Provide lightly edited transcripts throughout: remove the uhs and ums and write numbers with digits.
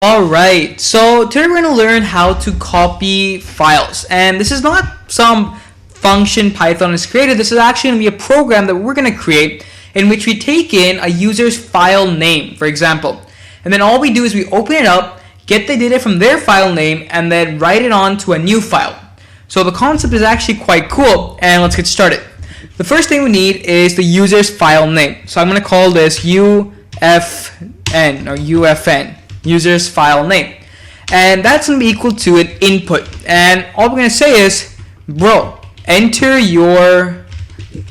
Alright, so today we're going to learn how to copy files, and this is not some function Python has created. This is actually going to be a program that we're going to create in which we take in a user's file name, for example, and then all we do is we open it up, get the data from their file name, and then write it on to a new file. So the concept is actually quite cool, and let's get started. The first thing we need is the user's file name. So I'm going to call this UFN or UFN. User's file name, and that's going to be equal to an input, and all we're going to say is, bro, enter your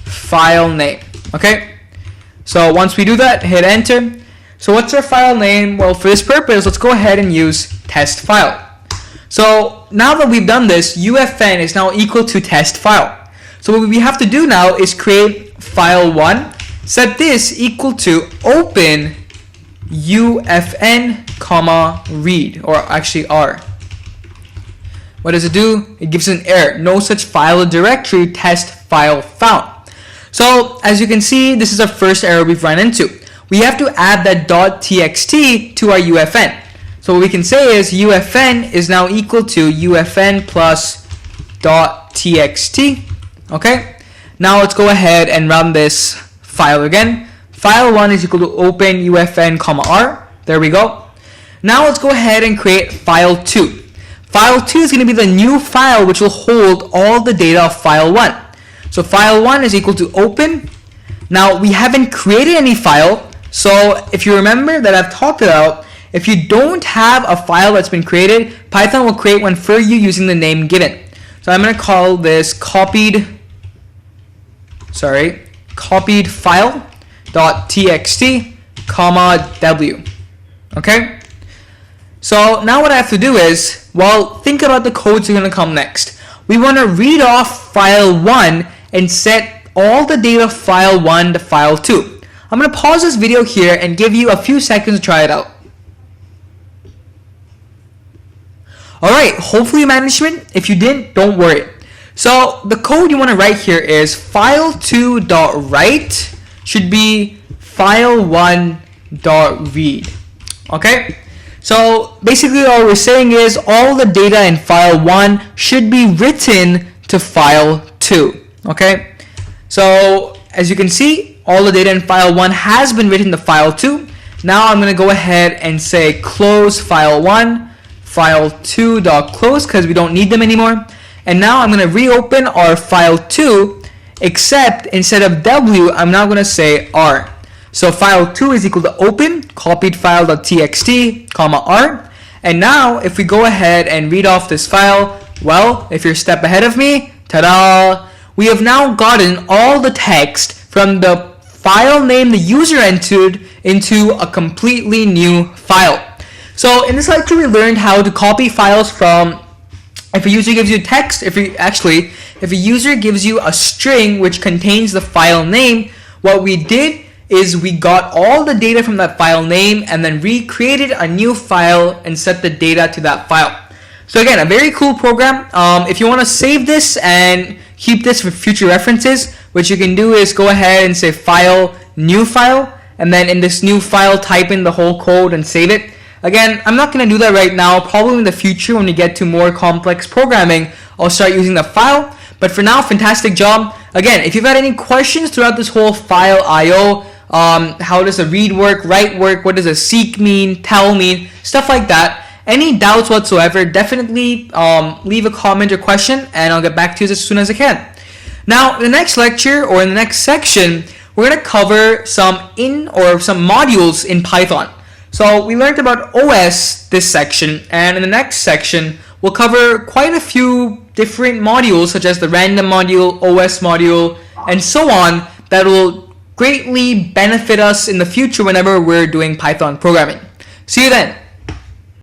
file name. Okay, so once we do that, hit enter. So what's our file name? Well, for this purpose, let's go ahead and use test file. So now that we've done this, UFN is now equal to test file. So what we have to do now is create file1, set this equal to open UFN comma read, or actually R. What does it do? It gives an error. No such file or directory, test file found. So as you can see, this is our first error we've run into. We have to add that .txt to our UFN. So what we can say is UFN is now equal to UFN plus .txt. Okay. Now let's go ahead and run this file again. File1 is equal to open UFN comma R. There we go. Now let's go ahead and create file2. File2 is going to be the new file which will hold all the data of file1. So file1 is equal to open. Now we haven't created any file, so if you remember that I've talked about, if you don't have a file that's been created, Python will create one for you using the name given. So I'm going to call this copied file .txt comma w. Okay, so now what I have to do is, well, think about the codes that are going to come next. We want to read off file1 and set all the data of file1 to file2. I'm going to pause this video here and give you a few seconds to try it out. Alright, hopefully you managed it. If you didn't, don't worry. So the code you want to write here is file2.write should be file1.read. Okay, so basically all we're saying is all the data in file1 should be written to file2. Okay, so as you can see, all the data in file1 has been written to file2. Now I'm going to go ahead and say close file1, file2.close, because we don't need them anymore. And now I'm going to reopen our file2, except instead of W, I'm now going to say R. So file2 is equal to open copied file.txt comma R. And now if we go ahead and read off this file, well, if you're a step ahead of me, ta-da, we have now gotten all the text from the file name the user entered into a completely new file. So in this lecture we learned how to copy files from, if a user gives you text, if a user gives you a string which contains the file name, what we did is we got all the data from that file name and then recreated a new file and set the data to that file. So again, a very cool program. If you want to save this and keep this for future references, what you can do is go ahead and say file, new file, and then in this new file type in the whole code and save it. Again, I'm not going to do that right now. Probably in the future when we get to more complex programming, I'll start using the file. But for now, fantastic job. Again, if you've had any questions throughout this whole file IO, how does a read work, write work, what does a seek mean, tell mean, stuff like that, any doubts whatsoever, definitely leave a comment or question and I'll get back to you as soon as I can. Now, in the next lecture or in the next section, we're going to cover some modules in Python. So we learned about OS this section, and in the next section we'll cover quite a few different modules such as the random module, OS module, and so on that will greatly benefit us in the future whenever we're doing Python programming. See you then.